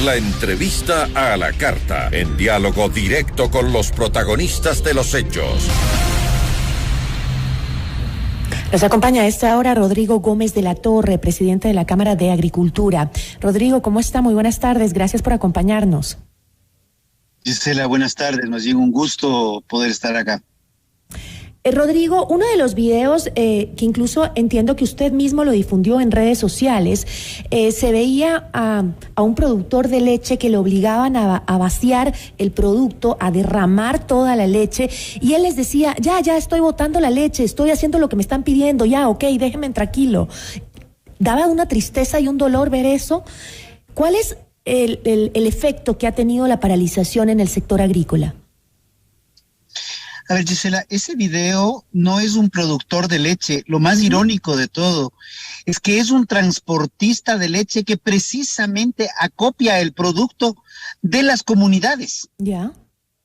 La entrevista a la carta, en diálogo directo con los protagonistas de los hechos. Nos acompaña a esta hora Rodrigo Gómez de la Torre, presidente de la Cámara de Agricultura. Rodrigo, ¿cómo está? Muy buenas tardes, gracias por acompañarnos. Gisela, buenas tardes, nos llega un gusto poder estar acá. Rodrigo, uno de los videos que incluso entiendo que usted mismo lo difundió en redes sociales, se veía a un productor de leche que le obligaban a vaciar el producto, a derramar toda la leche, y él les decía, ya estoy botando la leche, estoy haciendo lo que me están pidiendo, ya, ok, déjenme tranquilo. Daba una tristeza y un dolor ver eso. ¿Cuál es el efecto que ha tenido la paralización en el sector agrícola? A ver, Gisela, ese video no es un productor de leche. Lo más irónico de todo es que es un transportista de leche que precisamente acopia el producto de las comunidades. Ya.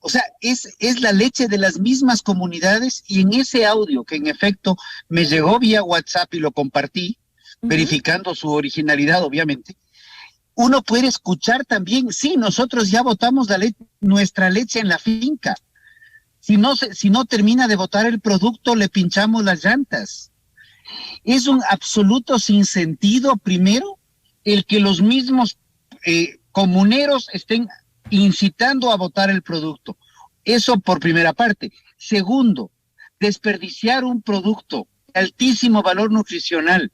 O sea, es la leche de las mismas comunidades, y en ese audio que en efecto me llegó vía WhatsApp y lo compartí, verificando su originalidad, obviamente, uno puede escuchar también, sí, nosotros ya botamos nuestra leche en la finca. Si no termina de botar el producto, le pinchamos las llantas. Es un absoluto sinsentido, primero, el que los mismos comuneros estén incitando a botar el producto. Eso por primera parte. Segundo, desperdiciar un producto de altísimo valor nutricional,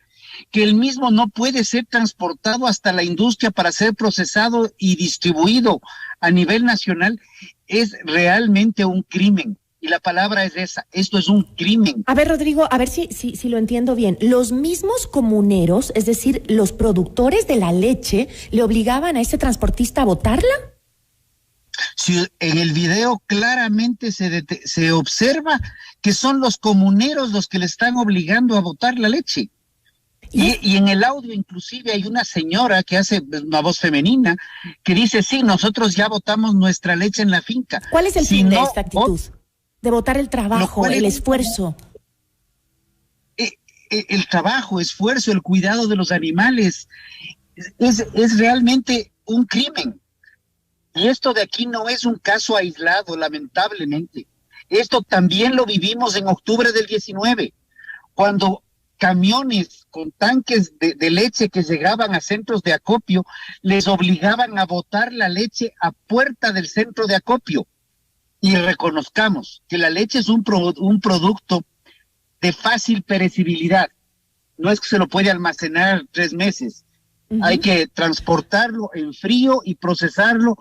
que el mismo no puede ser transportado hasta la industria para ser procesado y distribuido a nivel nacional, es realmente un crimen. Y la palabra es esa, esto es un crimen. A ver, Rodrigo, a ver si lo entiendo bien. Los mismos comuneros, es decir, los productores de la leche, ¿le obligaban a ese transportista a botarla? Sí, en el video claramente se observa que son los comuneros los que le están obligando a botar la leche. Y en el audio inclusive hay una señora que hace una voz femenina que dice, sí, nosotros ya botamos nuestra leche en la finca. ¿Cuál es el fin de esta actitud? De botar el trabajo, el esfuerzo. El trabajo, esfuerzo, el cuidado de los animales es realmente un crimen. Y esto de aquí no es un caso aislado, lamentablemente. Esto también lo vivimos en octubre del 19, cuando camiones con tanques de leche que llegaban a centros de acopio les obligaban a botar la leche a puerta del centro de acopio. Y reconozcamos que la leche es un producto de fácil perecibilidad. No es que se lo puede almacenar 3 meses. Hay que transportarlo en frío y procesarlo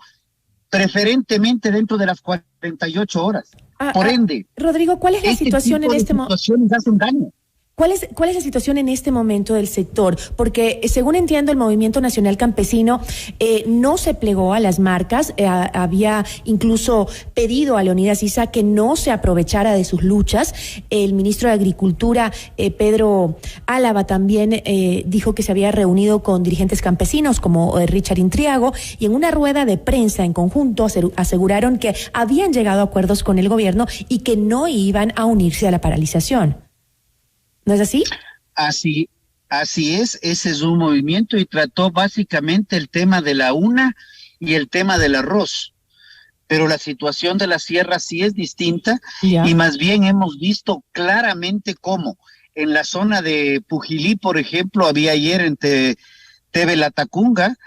preferentemente dentro de las 48 horas. Por ende, Rodrigo, ¿cuál es la situación en este momento? Situaciones hacen daño. ¿Cuál es la situación en este momento del sector? Porque según entiendo, el Movimiento Nacional Campesino no se plegó a las marcas, había incluso pedido a Leonidas Issa que no se aprovechara de sus luchas. El ministro de Agricultura, Pedro Álava, también dijo que se había reunido con dirigentes campesinos como Richard Intriago, y en una rueda de prensa en conjunto aseguraron que habían llegado a acuerdos con el gobierno y que no iban a unirse a la paralización. ¿No es así? Así es, ese es un movimiento, y trató básicamente el tema de la UNA y el tema del arroz. Pero la situación de la sierra sí es distinta, y más bien hemos visto claramente cómo en la zona de Pujilí, por ejemplo, había ayer en TV Latacunga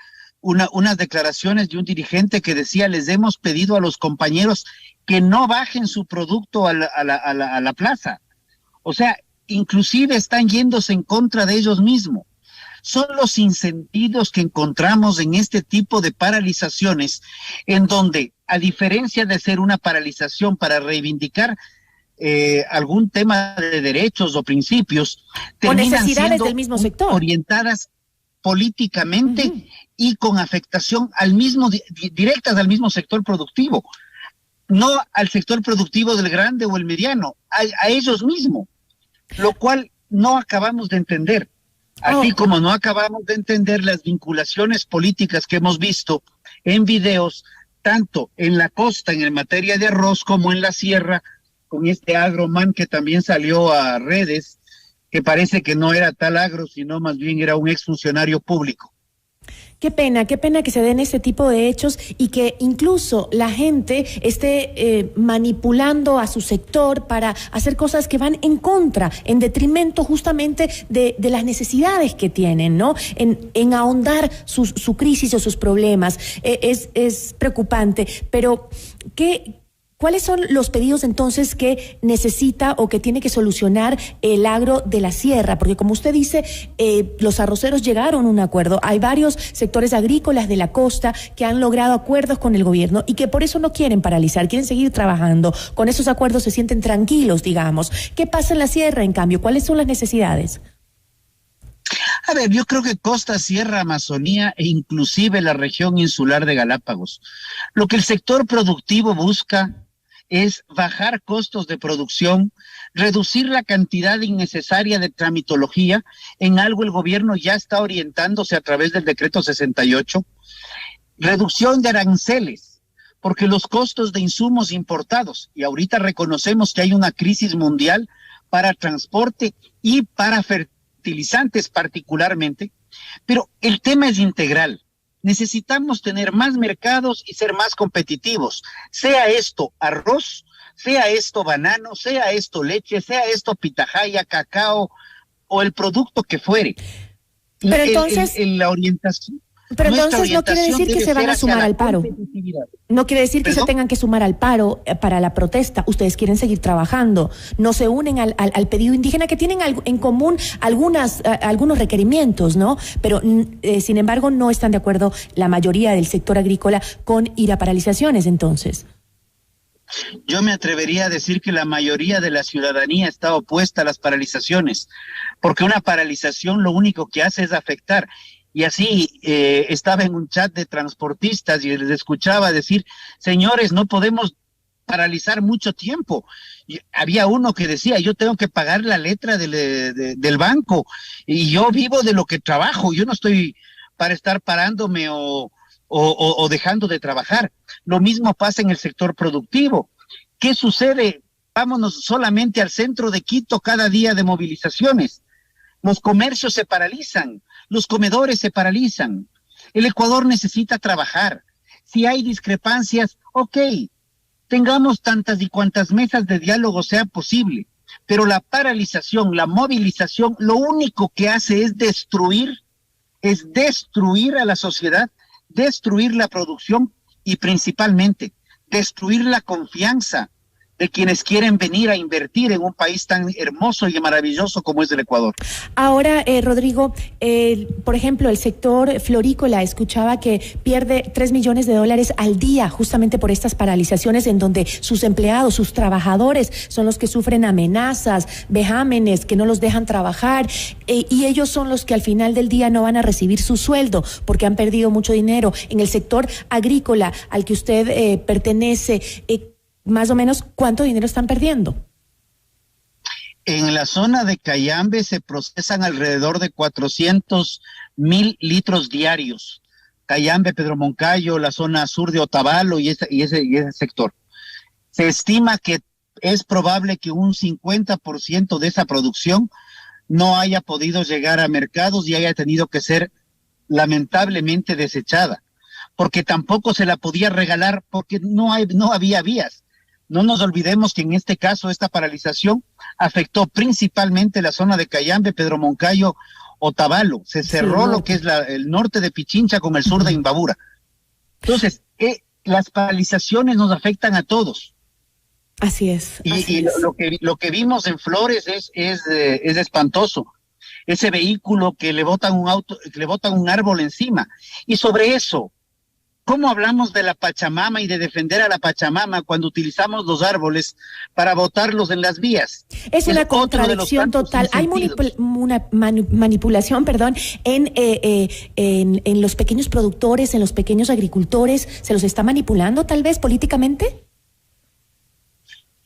unas declaraciones de un dirigente que decía, les hemos pedido a los compañeros que no bajen su producto a la plaza. O sea, inclusive están yéndose en contra de ellos mismos. Son los sinsentidos que encontramos en este tipo de paralizaciones, en donde, a diferencia de ser una paralización para reivindicar algún tema de derechos o principios, o necesidades del mismo sector, orientadas políticamente y con afectación directas al mismo sector productivo, no al sector productivo del grande o el mediano, a ellos mismos. Lo cual no acabamos de entender, así como no acabamos de entender las vinculaciones políticas que hemos visto en videos, tanto en la costa en materia de arroz como en la sierra, con este agroman que también salió a redes, que parece que no era tal agro, sino más bien era un exfuncionario público. Qué pena que se den este tipo de hechos y que incluso la gente esté manipulando a su sector para hacer cosas que van en contra, en detrimento justamente de las necesidades que tienen, ¿no? En ahondar su crisis o sus problemas. Es preocupante, pero ¿cuáles son los pedidos entonces que necesita o que tiene que solucionar el agro de la sierra? Porque como usted dice, los arroceros llegaron a un acuerdo. Hay varios sectores agrícolas de la costa que han logrado acuerdos con el gobierno y que por eso no quieren paralizar, quieren seguir trabajando. Con esos acuerdos se sienten tranquilos, digamos. ¿Qué pasa en la sierra, en cambio? ¿Cuáles son las necesidades? A ver, yo creo que costa, sierra, Amazonía e inclusive la región insular de Galápagos. Lo que el sector productivo busca es bajar costos de producción, reducir la cantidad innecesaria de tramitología. En algo el gobierno ya está orientándose a través del decreto 68, reducción de aranceles, porque los costos de insumos importados, y ahorita reconocemos que hay una crisis mundial para transporte y para fertilizantes particularmente, pero el tema es integral. Necesitamos tener más mercados y ser más competitivos, sea esto arroz, sea esto banano, sea esto leche, sea esto pitahaya, cacao o el producto que fuere. Pero entonces, la orientación. Pero entonces no quiere decir que se van a sumar al paro. No quiere decir que se tengan que sumar al paro para la protesta. Ustedes quieren seguir trabajando. No se unen al pedido indígena, que tienen en común algunos requerimientos, ¿no? Pero sin embargo no están de acuerdo la mayoría del sector agrícola con ir a paralizaciones entonces. Yo me atrevería a decir que la mayoría de la ciudadanía está opuesta a las paralizaciones, porque una paralización lo único que hace es afectar. Y así estaba en un chat de transportistas y les escuchaba decir, señores, no podemos paralizar mucho tiempo. Y había uno que decía, yo tengo que pagar la letra del banco y yo vivo de lo que trabajo, yo no estoy para estar parándome o dejando de trabajar. Lo mismo pasa en el sector productivo. ¿Qué sucede? Vámonos solamente al centro de Quito cada día de movilizaciones. Los comercios se paralizan, los comedores se paralizan. El Ecuador necesita trabajar. Si hay discrepancias, ok, tengamos tantas y cuantas mesas de diálogo sea posible, pero la paralización, la movilización, lo único que hace es destruir a la sociedad, destruir la producción y principalmente destruir la confianza de quienes quieren venir a invertir en un país tan hermoso y maravilloso como es el Ecuador. Ahora, Rodrigo, por ejemplo, el sector florícola, escuchaba que pierde $3 millones al día justamente por estas paralizaciones en donde sus empleados, sus trabajadores son los que sufren amenazas, vejámenes, que no los dejan trabajar y ellos son los que al final del día no van a recibir su sueldo porque han perdido mucho dinero. En el sector agrícola al que usted pertenece, más o menos, ¿cuánto dinero están perdiendo? En la zona de Cayambe se procesan alrededor de 400,000 litros diarios. Cayambe, Pedro Moncayo, la zona sur de Otavalo y ese sector. Se estima que es probable que un 50% de esa producción no haya podido llegar a mercados y haya tenido que ser lamentablemente desechada, porque tampoco se la podía regalar porque no había vías. No nos olvidemos que en este caso esta paralización afectó principalmente la zona de Cayambe, Pedro Moncayo, Otavalo. Se cerró lo que es el norte de Pichincha con el sur de Imbabura. Entonces, las paralizaciones nos afectan a todos. Así es. Y lo que vimos en Flores es espantoso. Ese vehículo que le botan un árbol encima. Y sobre eso, ¿cómo hablamos de la Pachamama y de defender a la Pachamama cuando utilizamos los árboles para botarlos en las vías? Es una contradicción total. Hay una manipulación, en los pequeños productores, en los pequeños agricultores. ¿Se los está manipulando tal vez políticamente?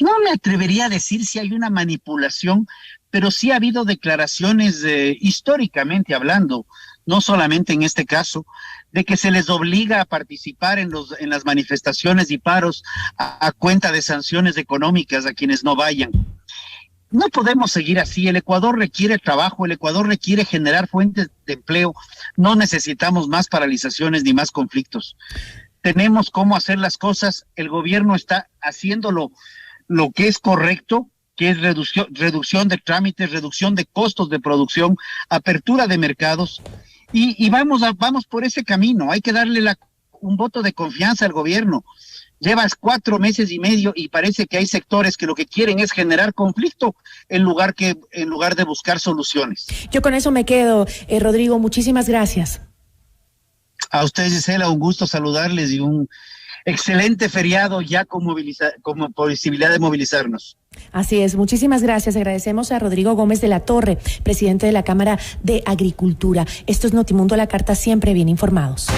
No me atrevería a decir si hay una manipulación, pero sí ha habido declaraciones históricamente hablando, no solamente en este caso, de que se les obliga a participar en las manifestaciones y paros a cuenta de sanciones económicas a quienes no vayan. No podemos seguir así. El Ecuador requiere trabajo, el Ecuador requiere generar fuentes de empleo. No necesitamos más paralizaciones ni más conflictos. Tenemos cómo hacer las cosas. El gobierno está haciendo lo que es correcto, que es reducción de trámites, reducción de costos de producción, apertura de mercados, y vamos por ese camino. Hay que darle un voto de confianza al gobierno. Llevas 4 meses y medio y parece que hay sectores que lo que quieren es generar conflicto en lugar de buscar soluciones. Yo con eso me quedo, Rodrigo, muchísimas gracias. A ustedes, Gisela, un gusto saludarles y un excelente feriado ya con posibilidad de movilizarnos. Así es, muchísimas gracias. Agradecemos a Rodrigo Gómez de la Torre, presidente de la Cámara de Agricultura. Esto es Notimundo a la Carta, siempre bien informados.